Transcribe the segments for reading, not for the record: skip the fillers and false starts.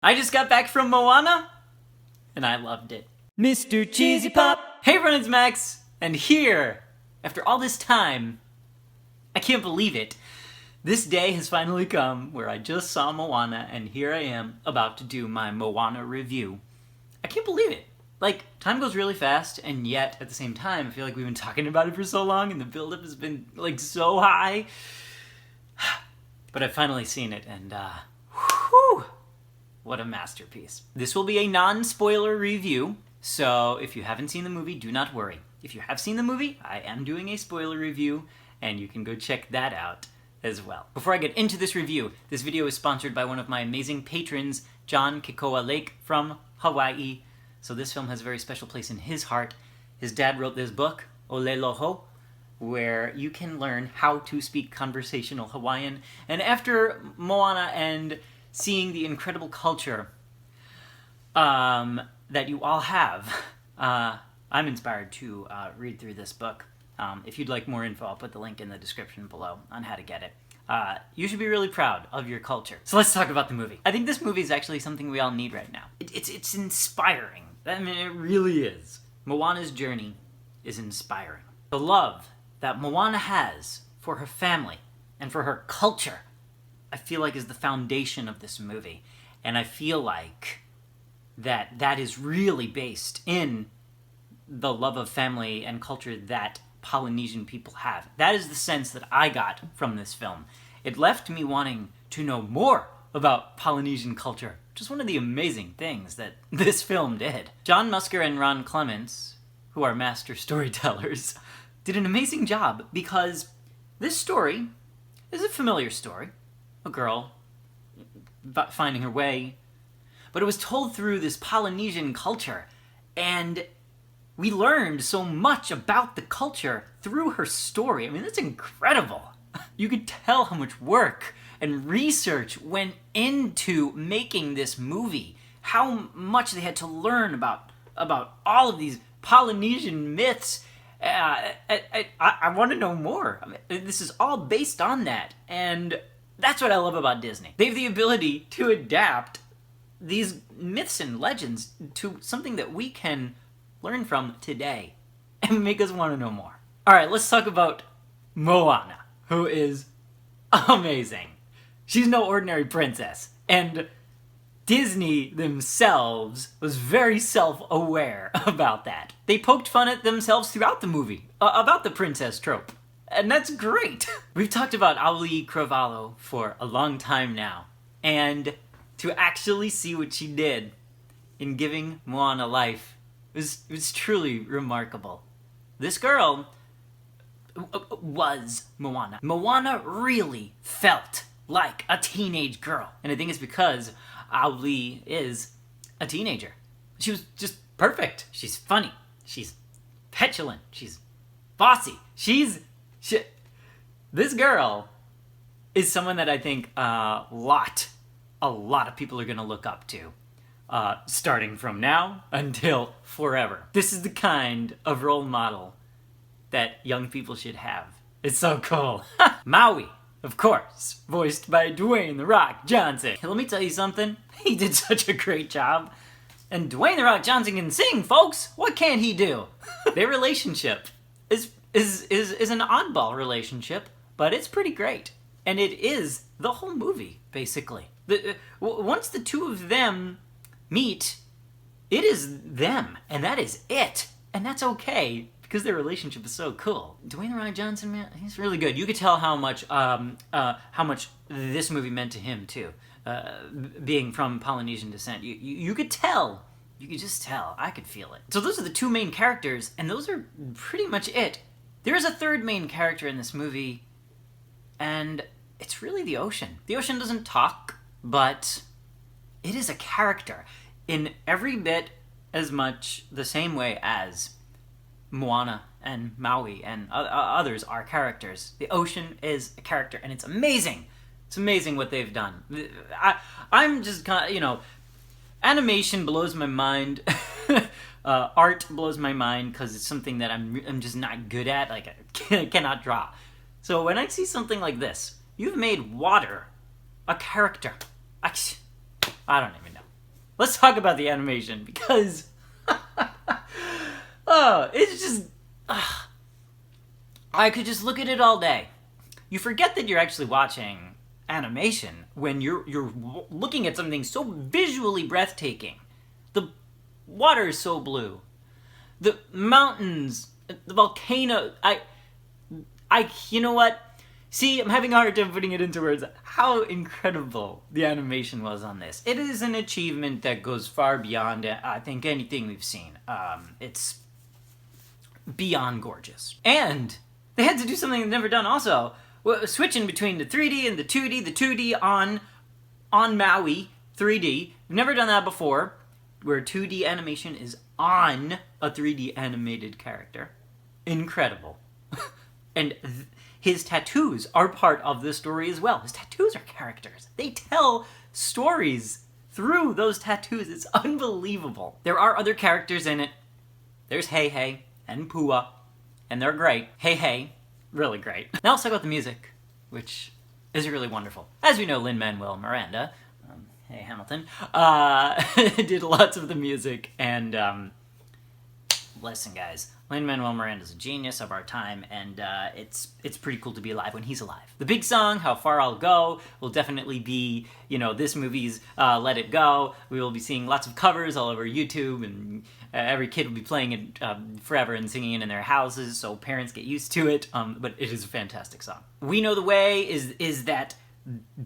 I just got back from Moana, and I loved it. Mr. Cheesy Pop! Hey everyone, it's Max, and here, after all this time, I can't believe it, this day has finally come where I just saw Moana, and here I am about to do my Moana review. I can't believe it. Like, time goes really fast, and yet, at the same time, I feel like we've been talking about it for so long, and the build-up has been, like, so high. But I've finally seen it, and, whew! What a masterpiece. This will be a non-spoiler review, so if you haven't seen the movie, do not worry. If you have seen the movie, I am doing a spoiler review, and you can go check that out as well. Before I get into this review, this video is sponsored by one of my amazing patrons, John Kikoa Lake from Hawaii. So this film has a very special place in his heart. His dad wrote this book, Olelo, where you can learn how to speak conversational Hawaiian. And after Moana and seeing the incredible culture that you all have, I'm inspired to read through this book. If you'd like more info, I'll put the link in the description below on how to get it. You should be really proud of your culture. So let's talk about the movie. I think this movie is actually something we all need right now. It's inspiring. I mean, it really is. Moana's journey is inspiring. The love that Moana has for her family and for her culture, I feel like, is the foundation of this movie. And I feel like that is really based in the love of family and culture that Polynesian people have. That is the sense that I got from this film. It left me wanting to know more about Polynesian culture, which is one of the amazing things that this film did. John Musker and Ron Clements, who are master storytellers, did an amazing job because this story is a familiar story. A girl finding her way, but it was told through this Polynesian culture, and we learned so much about the culture through her story. I mean, that's incredible. You could tell how much work and research went into making this movie, how much they had to learn about all of these Polynesian myths. I want to know more. I mean, this is all based on that, and that's what I love about Disney. They have the ability to adapt these myths and legends to something that we can learn from today and make us want to know more. Alright, let's talk about Moana, who is amazing. She's no ordinary princess, and Disney themselves was very self-aware about that. They poked fun at themselves throughout the movie about the princess trope. And that's great. We've talked about auli'i Cravalo for a long time now. And to actually see what she did in giving Moana life was truly remarkable. This girl was Moana. Moana really felt like a teenage girl. And I think it's because auli'i is a teenager. She was just perfect. She's funny. She's petulant. She's bossy. This girl is someone that I think a lot of people are going to look up to, starting from now until forever. This is the kind of role model that young people should have. It's so cool. Maui, of course, voiced by Dwayne "The Rock" Johnson. Let me tell you something. He did such a great job. And Dwayne "The Rock" Johnson can sing, folks. What can't he do? Their relationship is an oddball relationship, but it's pretty great. And it is the whole movie, basically. Once the two of them meet, it is them, and that is it. And that's okay, because their relationship is so cool. Dwayne "The Rock" Johnson, man, he's really good. You could tell how much this movie meant to him, too. Being from Polynesian descent. You could tell. You could just tell. I could feel it. So those are the two main characters, and those are pretty much it. There is a third main character in this movie, and it's really the ocean. The ocean doesn't talk, but it is a character in every bit as much the same way as Moana and Maui and others are characters. The ocean is a character, and it's amazing. It's amazing what they've done. I'm just kind of, animation blows my mind. Art blows my mind because it's something that I'm just not good at. Like, I cannot draw. So when I see something like this, you've made water a character. I don't even know. let's talk about the animation, because oh, it's just I could just look at it all day. You forget that you're actually watching animation when you're looking at something so visually breathtaking. The water is so blue. The mountains, the volcano, you know what? See, I'm having a hard time putting it into words. How incredible the animation was on this. It is an achievement that goes far beyond, I think, anything we've seen. It's beyond gorgeous. And they had to do something they've never done also. Switching between the 3D and the 2D on Maui, 3D. We've never done that before, where 2D animation is on a 3D animated character. Incredible. And his tattoos are part of the story as well. His tattoos are characters. They tell stories through those tattoos. It's unbelievable. There are other characters in it. There's Hey Hey and Pua, and they're great. Hey Hey, really great. Now let's talk about the music, which is really wonderful. As we know, Lin-Manuel Miranda, hey Hamilton, did lots of the music, and listen guys, Lin-Manuel Miranda's a genius of our time, and it's pretty cool to be alive when he's alive. The big song, How Far I'll Go, will definitely be, this movie's Let It Go. We will be seeing lots of covers all over YouTube, and every kid will be playing it forever and singing it in their houses, so parents get used to it, but it is a fantastic song. We Know the Way is that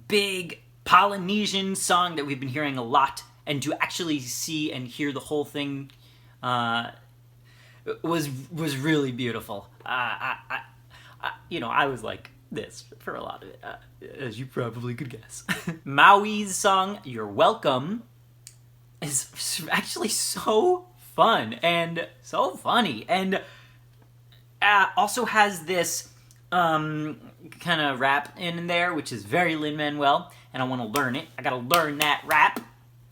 big Polynesian song that we've been hearing a lot, and to actually see and hear the whole thing was really beautiful. I was like this for a lot of it, as you probably could guess. Maui's song, You're Welcome, is actually so fun and so funny, and also has this kind of rap in there, which is very Lin-Manuel, and I want to learn it. I gotta learn that rap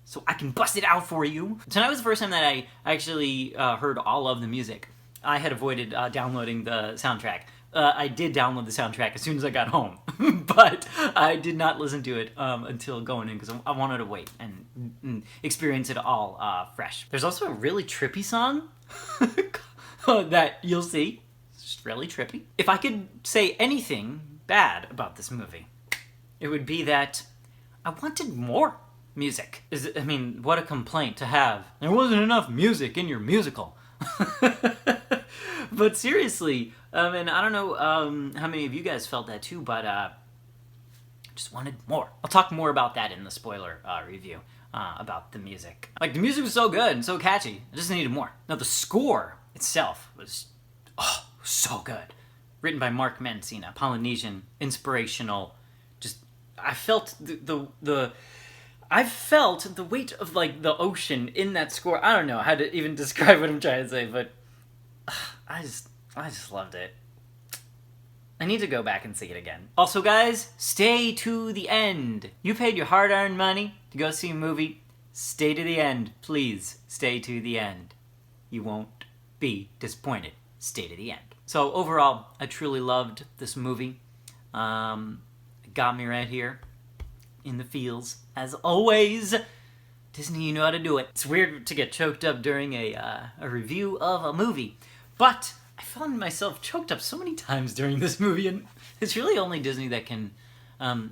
so I can bust it out for you. Tonight was the first time that I actually heard all of the music. I had avoided downloading the soundtrack. I did download the soundtrack as soon as I got home, but I did not listen to it until going in, because I wanted to wait and experience it all fresh. There's also a really trippy song that you'll see. It's just really trippy. If I could say anything bad about this movie, it would be that I wanted more music. What a complaint to have. There wasn't enough music in your musical. But seriously, and I don't know how many of you guys felt that too, but just wanted more. I'll talk more about that in the spoiler review about the music. Like, the music was so good and so catchy. I just needed more. Now, the score itself was so good. Written by Mark Mancina, Polynesian, inspirational. Just, I felt I felt the weight of, like, the ocean in that score. I don't know how to even describe what I'm trying to say, but I just loved it. I need to go back and see it again. Also, guys, stay to the end. You paid your hard-earned money to go see a movie. Stay to the end. Please, stay to the end. You won't be disappointed. Stay to the end. So, overall, I truly loved this movie. It got me right here in the feels, as always. Disney, you know how to do it. It's weird to get choked up during a review of a movie, but I found myself choked up so many times during this movie, and it's really only Disney that can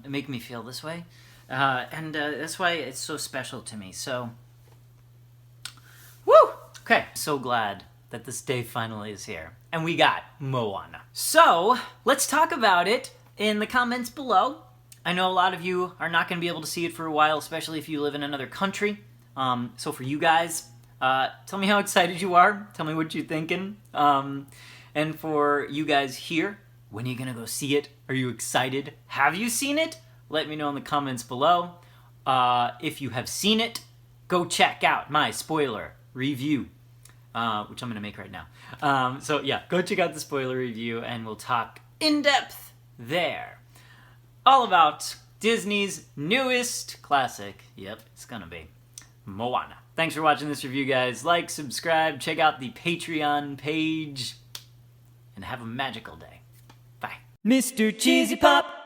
make me feel this way, and that's why it's so special to me. So, woo! Okay, so glad that this day finally is here, and we got Moana. So, let's talk about it in the comments below. I know a lot of you are not going to be able to see it for a while, especially if you live in another country. So for you guys, tell me how excited you are. Tell me what you're thinking. And for you guys here, when are you going to go see it? Are you excited? Have you seen it? Let me know in the comments below. If you have seen it, go check out my spoiler review, which I'm going to make right now. So yeah, go check out the spoiler review, and we'll talk in depth there. All about Disney's newest classic. Yep, it's gonna be Moana. Thanks for watching this review, guys. Like, subscribe, check out the Patreon page, and have a magical day. Bye. Mr. Cheesy Pop!